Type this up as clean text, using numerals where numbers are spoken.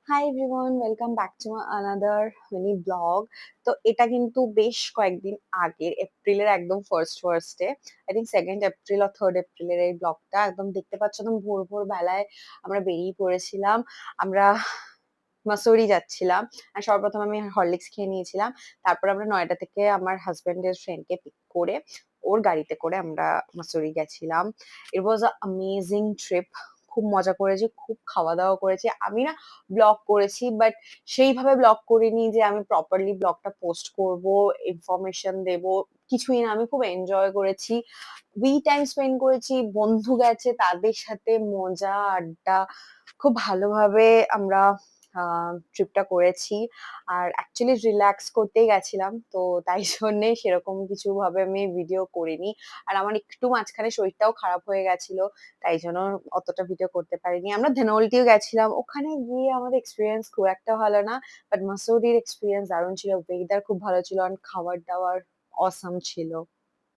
Hi everyone, welcome back to another mini blog. তো এটা কিন্তু বেশ কয়েকদিন আগের এপ্রিলের একদম ফার্স্টে I think 2nd April R 3rd এপ্রিলের এই ব্লগটা। একদম দেখতে পাচ্ছ, একদম ভোর বেলায় আমরা বেরিয়ে পড়েছিলাম। আমরা মাসুরি যাচ্ছিলাম। আর সর্বপ্রথম আমি হরলিক্স খেয়ে নিয়েছিলাম। তারপর আমরা নয়ডা থেকে আমার হাসব্যান্ডের ফ্রেন্ডকে পিক করে ওর গাড়িতে করে আমরা মাসুরি গেছিলাম। ইট ওয়াজ আ অ্যামেজিং ট্রিপ। খুব মজা করেছি, খুব খাওয়া-দাওয়া করেছি। আমি না ব্লগ করেছি, বাট সেইভাবে ব্লগ করিনি যে আমি প্রপারলি ব্লগটা পোস্ট করব, ইনফরমেশন দেব, কিছুই না। আমি খুব এনজয় করেছি। টাইম স্পেন্ড করেছি, বন্ধু গেছে তাদের সাথে মজা, আড্ডা। খুব ভালোভাবে আমরা ট্রিপটা করেছি। আর অ্যাকচুয়ালি রিল্যাক্স করতেই গেছিলাম। তো তাই জন্যে সেরকম কিছু ভাবে আমি ভিডিও করিনি। আর আমার একটু মাঝখানে শরীরটাও খারাপ হয়ে গেছিল। তাই জন্য অতটা ভিডিও করতে পারিনি। আমরা ধেনৌল্টিও গেছিলাম। ওখানে গিয়ে আমাদের এক্সপেরিয়েন্স খুব একটা ভালো না। বাট মাসুরির এক্সপেরিয়েন্স দারুণ ছিল। ওয়েদার খুব ভালো ছিল। আর খাবার-দাবার অসাম ছিল।